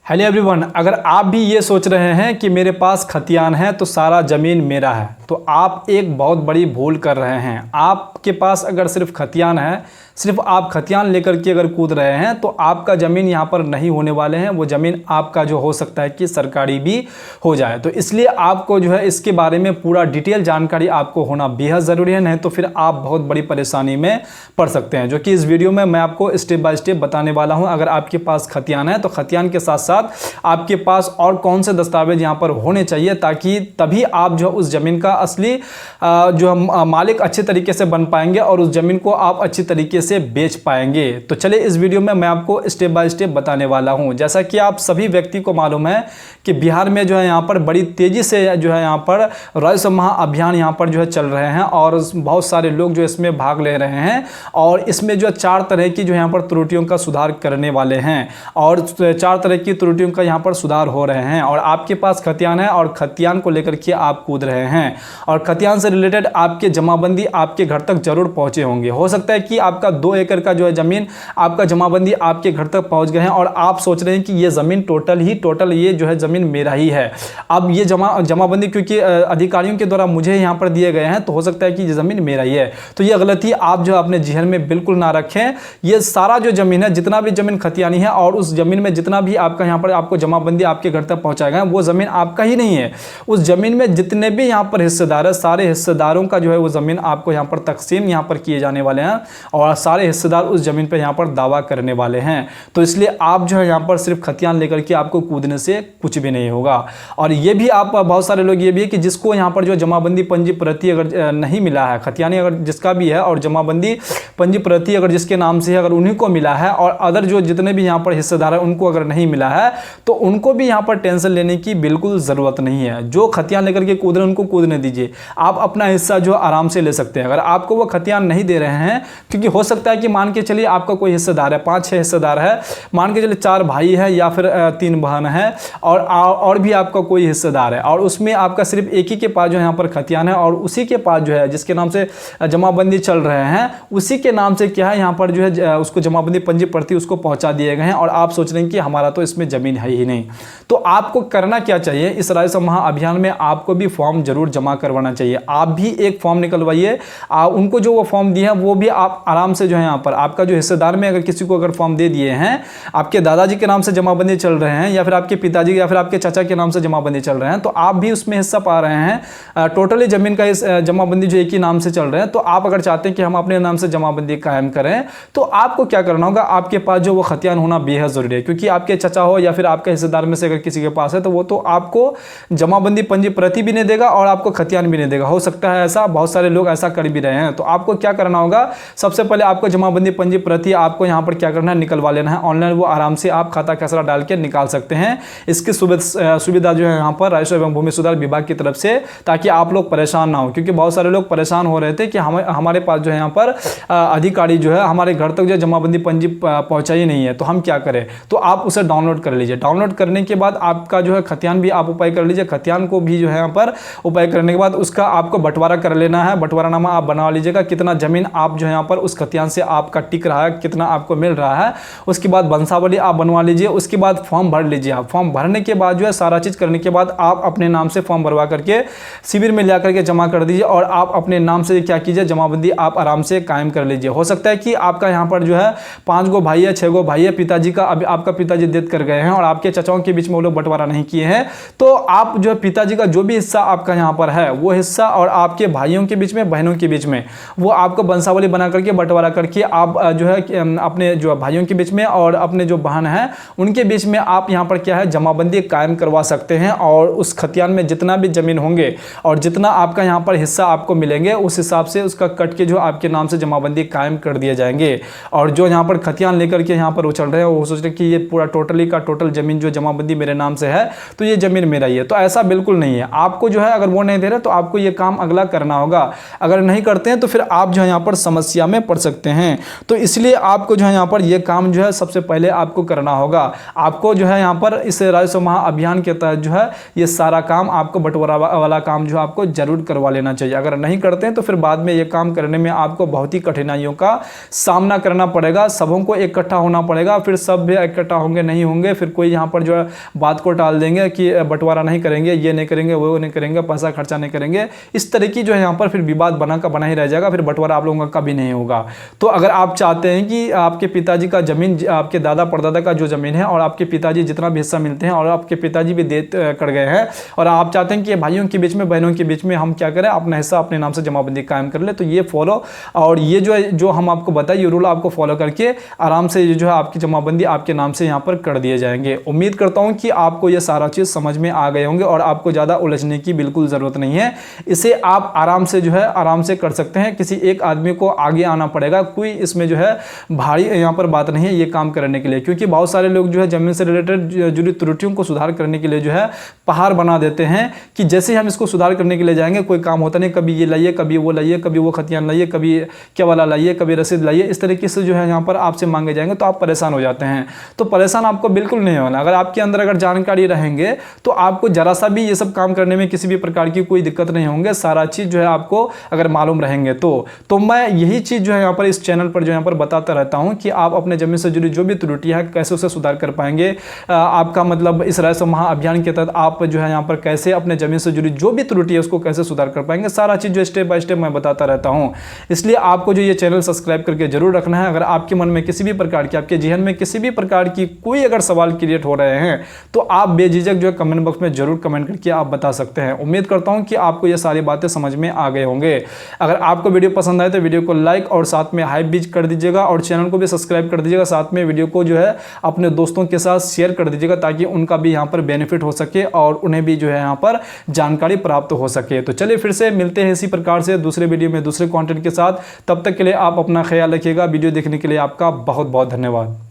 Hello everyone, अगर आप भी ये सोच रहे हैं कि मेरे पास खतियान है तो सारा ज़मीन मेरा है, तो आप एक बहुत बड़ी भूल कर रहे हैं। आपके पास अगर सिर्फ खतियान है, सिर्फ आप खतियान लेकर के अगर कूद रहे हैं तो आपका ज़मीन यहाँ पर नहीं होने वाले हैं। वो ज़मीन आपका जो हो सकता है कि सरकारी भी हो जाए। तो इसलिए आपको जो है इसके बारे में पूरा डिटेल जानकारी आपको होना बेहद ज़रूरी है, नहीं तो फिर आप बहुत बड़ी परेशानी में पड़ सकते हैं, जो कि इस वीडियो में मैं आपको स्टेप बाय स्टेप बताने वाला हूँ। अगर आपके पास खतियान है तो खतियान के साथ साथ आपके पास और कौन से दस्तावेज यहाँ पर होने चाहिए, ताकि तभी आप जो उस ज़मीन का असली जो मालिक अच्छे तरीके से बन पाएंगे और उस ज़मीन को आप अच्छी तरीके से बेच पाएंगे। तो चलिए इस वीडियो में मैं आपको स्टेप बाय स्टेप बताने वाला हूं। जैसा कि आप सभी व्यक्ति को मालूम है कि बिहार में जो है यहाँ पर बड़ी तेजी से जो है यहाँ पर राजस्व महाअभियान यहाँ पर जो है चल रहे हैं और बहुत सारे लोग जो इसमें भाग ले रहे हैं और इसमें जो 4 तरह की जो यहाँ पर त्रुटियों का सुधार करने वाले हैं और 4 तरह की त्रुटियों का यहाँ पर सुधार हो रहे हैं। और आपके पास खतियान है और खतियान को लेकर के आप कूद रहे हैं और खतियान से रिलेटेड आपके जमाबंदी आपके घर तक जरूर पहुंचे होंगे। हो सकता है कि आपका 2 एकड़ का जो है ज़मीन आपका जमाबंदी आपके घर तक पहुंच गए हैं और आप सोच रहे हैं कि ये ज़मीन टोटल ये जो है ज़मीन मेरा ही है। अब ये जमाबंदी क्योंकि अधिकारियों के द्वारा मुझे यहाँ पर दिए गए हैं तो हो सकता है कि ये ज़मीन मेरा ही है। तो ये गलती आप जो अपने जहन में बिल्कुल ना रखें। ये सारा जो ज़मीन है, जितना भी ज़मीन खतियानी है और उस ज़मीन में जितना भी आपका यहाँ पर आपको जमाबंदी आपके घर तक पहुँचाएगा, वो ज़मीन आपका ही नहीं है। उस ज़मीन में जितने भी यहाँ पर हिस्सेदार है, सारे हिस्सेदारों का जो है वो ज़मीन आपको यहाँ पर तकसीम यहाँ पर किए जाने वाले हैं और सारे हिस्सेदार उस ज़मीन पर यहाँ पर दावा करने वाले हैं। तो इसलिए आप जो है यहाँ पर सिर्फ खतियान लेकर के आपको कूदने से कुछ भी नहीं होगा। और ये भी आप बहुत सारे लोग ये भी है कि जिसको यहाँ पर जो जमाबंदी पंजी प्रति अगर नहीं मिला है, खतियानी अगर जिसका भी है और जमाबंदी पंजी प्रति अगर जिसके नाम से है अगर उन्हीं को मिला है और अदर जो जितने भी यहाँ पर हिस्सेदार है उनको अगर नहीं मिला है तो उनको भी यहाँ पर टेंशन लेने की बिल्कुल ज़रूरत नहीं है। जो खतियान लेकर के कूद रहे हैं उनको कूदने दीजिए, आप अपना हिस्सा जो आराम से ले सकते हैं। अगर आपको वो खतियान नहीं दे रहे हैं, क्योंकि हो सकता है कि मान के चलिए आपका कोई हिस्सेदार है, 5-6 हिस्सेदार है, मान के चलिए 4 भाई है या फिर 3 बहन है और भी आपका कोई हिस्सेदार है और उसमें आपका सिर्फ एक ही के पास जो यहाँ पर खतियान है और उसी के पास जो है जिसके नाम से जमाबंदी चल रहे हैं उसी के नाम से क्या है यहाँ पर जो है उसको जमाबंदी पंजी प्रति उसको पहुँचा दिए गए हैं और आप सोच रहे हैं कि हमारा तो इसमें ज़मीन है ही नहीं। तो आपको करना क्या चाहिए, इस राजस्व महाअभियान में आपको भी फॉर्म जरूर जमा करवाना चाहिए। आप भी एक फॉर्म निकलवाइए, उनको जो वो फॉर्म दिए हैं वो भी आप आराम से जो है यहाँ पर आपका जो हिस्सेदार में अगर किसी को अगर फॉर्म दे दिए हैं, आपके दादाजी के नाम से जमाबंदी चल रहे हैं या फिर आपके पिताजी या फिर आपके चाचा के नाम से जमाबंदी चल रहे हैं, तो आप भी उसमें हिस्सा पा रहे हैं। टोटली ज़मीन का इस जमाबंदी जो एक ही नाम से चल रहे हैं, तो आप अगर चाहते हैं कि हम अपने नाम से जमाबंदी कायम करें तो आपको क्या करना होगा, आपके पास जो वो खतियान होना बेहद ज़रूरी है। क्योंकि आपके चाचा हो या फिर आपके हिस्सेदार में से अगर किसी के पास है तो वो तो आपको जमाबंदी पंजी प्रति भी नहीं देगा और आपको खतियान भी नहीं देगा। हो सकता है ऐसा, बहुत सारे लोग ऐसा कर भी रहे हैं। तो आपको क्या करना होगा, सबसे पहले आपको जमाबंदी पंजी प्रति आपको यहाँ पर क्या करना है, निकलवा लेना है ऑनलाइन। वो आराम से आप खाता खसरा डाल के निकाल सकते हैं। इसकी सुविधा जो है यहाँ पर राजस्व एवं भूमि सुधार विभाग की तरफ से, ताकि आप लोग परेशान ना हो। क्योंकि बहुत सारे लोग परेशान हो रहे थे कि हमारे पास जो है यहाँ पर अधिकारी जो है हमारे घर तक जो जमाबंदी पंजी पहुँचाई नहीं है, तो हम क्या करें। तो आप उसे डाउनलोड कर लीजिए। डाउनलोड करने के बाद आपका जो है खतियान भी आप उपाय कर लीजिए। खतियान को भी जो है यहाँ पर उपाय करने के बाद उसका आपको बंटवारा कर लेना है। बंटवारानामा आप बना लीजिएगा, कितना जमीन आप जो है यहाँ पर उस खतियान से आपका टिक रहा है, कितना आपको मिल रहा है। उसके बाद वंशावली आप बनवा लीजिए। उसके बाद फॉर्म भर लीजिए। आप फॉर्म भरने के बाद जो है सारा चीज़ करने के बाद आप अपने नाम से फॉर्म भरवा करके शिविर में जा करके जमा कर दीजिए और आप अपने नाम से क्या कीजिए, जमाबंदी आप आराम से कायम कर लीजिए। हो सकता है कि आपका यहाँ पर जो है 5 गो भाई है, 6 गो भाई है, पिताजी का अभी आपका पिताजी डेथ कर गए हैं और आपके चाचाओं के बीच में वो लोग बंटवारा नहीं किए हैं, तो आप जो है पिताजी का जो भी हिस्सा आपका यहाँ पर है वो हिस्सा और आपके भाइयों के बीच में, बहनों के बीच में, वो आपको वंशावली बना करके बंटवारा करके आप जो है अपने जो भाइयों के बीच में और अपने जो बहन है उनके बीच में आप यहाँ पर क्या है जमाबंदी कायम करवा सकते हैं। और उस खतियान में जितना भी जमीन होंगे और जितना आपका यहाँ पर हिस्सा आपको मिलेंगे उस हिसाब से उसका कट के जो आपके नाम से जमाबंदी कायम कर दिए जाएंगे। और जो यहाँ पर खतियान लेकर के यहाँ पर वो चल रहे हैं वो सोच रहे हैं कि ये पूरा टोटली का टोटल जमीन जो जमाबंदी मेरे नाम से है तो ये जमीन मेरा ही है। तो ऐसा बिल्कुल नहीं है। आपको जो है अगर वो नहीं दे रहे हैं तो आपको ये काम अगला करना होगा। अगर नहीं करते हैं तो फिर आप जो है यहाँ पर समस्या में पड़ सकते हैं। तो इसलिए आपको जो है यहाँ पर ये काम जो है सबसे पहले आपको करना होगा। आपको जो है यहाँ पर इस राजस्व महाअभियान के तहत जो है ये सारा काम आपको बंटवारा वाला काम जो आपको जरूर करवा लेना चाहिए। अगर नहीं करते हैं तो फिर बाद में ये काम करने में आपको बहुत ही कठिनाइयों का सामना करना पड़ेगा। सबों को इकट्ठा होना पड़ेगा, फिर सब भी इकट्ठा होंगे नहीं होंगे, फिर कोई यहाँ पर जो है बात को टाल देंगे कि बंटवारा नहीं करेंगे, ये नहीं करेंगे, वो नहीं करेंगे, पैसा खर्चा नहीं करेंगे। इस तरह की जो है यहाँ पर फिर विवाद बना ही रह जाएगा, फिर बंटवारा आप लोगों का कभी नहीं होगा। तो अगर आप चाहते हैं कि आपके पिताजी का जमीन, आपके दादा परदादा का जो जमीन है और आपके पिताजी जितना भी हिस्सा मिलते हैं और आपके पिताजी भी दे कर गए हैं और आप चाहते हैं कि भाइयों के बीच में, बहनों के बीच में हम क्या करें, अपना हिस्सा अपने नाम से जमाबंदी कायम कर ले, तो ये फॉलो और ये जो हम आपको बताए ये रूल आपको फॉलो करके आराम से जो है आपकी जमाबंदी आपके नाम से यहाँ पर कर दिए जाएंगे। उम्मीद करता हूँ कि आपको ये सारा चीज़ समझ में आ गए होंगे और आपको ज़्यादा उलझने की बिल्कुल ज़रूरत नहीं है। इसे आप आराम से जो है आराम से कर सकते हैं। किसी एक आदमी को आगे आना पड़ेगा, कोई इसमें जो है भारी यहाँ पर बात नहीं है ये काम करने के लिए, क्योंकि बहुत सारे लोग जो है जमीन से रिलेटेड जुड़ी त्रुटियों को सुधार करने के लिए जो है पहाड़ बना देते हैं कि जैसे हम इसको सुधार करने के लिए जाएंगे कोई काम होता नहीं, कभी ये लाइए, कभी वो लाइए, कभी वो खतियान लाइए, कभी क्या वाला लाइए, कभी रसीद लाइए, इस तरीके से जो है यहाँ पर आपसे मांगे जाएंगे तो आप परेशान हो जाते हैं। तो परेशान आपको बिल्कुल नहीं होना। अगर आपके अंदर अगर जानकारी रहेंगे तो आपको जरा सा भी ये सब काम करने में किसी भी प्रकार की कोई दिक्कत नहीं होंगे। सारा चीज़ जो है आपको अगर मालूम रहेंगे तो मैं यही चीज़ जो है यहाँ पर इस चैनल पर जो यहाँ पर बताता रहता हूँ कि आप अपने जमीन से जुड़ी जो भी त्रुटियाँ हैं कैसे उसे सुधार कर पाएंगे। आपका मतलब इस राजस्व महाअभियान के तहत आप जो है यहाँ पर कैसे अपने जमीन से जुड़ी जो भी त्रुटि है उसको कैसे सुधार कर पाएंगे, सारा चीज़ जो स्टेप बाय स्टेप मैं बताता रहता हूँ। इसलिए आपको जो ये चैनल सब्सक्राइब करके जरूर रखना है। अगर आपके मन में किसी भी प्रकार की, आपके जहन में किसी भी प्रकार की कोई अगर सवाल क्रिएट हो रहे हैं तो आप बेझिझक जो है कमेंट बॉक्स में जरूर कमेंट करके आप बता सकते हैं। उम्मीद करता हूँ कि आपको ये सारी बातें समझ में आ गए होंगे। अगर आपको वीडियो पसंद आए तो वीडियो को लाइक और साथ में हाइप भी कर दीजिएगा और चैनल को भी सब्सक्राइब कर दीजिएगा। साथ में वीडियो को जो है अपने दोस्तों के साथ शेयर कर दीजिएगा ताकि उनका भी यहाँ पर बेनिफिट हो सके और उन्हें भी जो है यहाँ पर जानकारी प्राप्त हो सके। तो चलिए फिर से मिलते हैं इसी प्रकार से दूसरे वीडियो में दूसरे कंटेंट के साथ। तब तक के लिए आप अपना ख्याल रखिएगा। वीडियो देखने के लिए आपका बहुत बहुत धन्यवाद।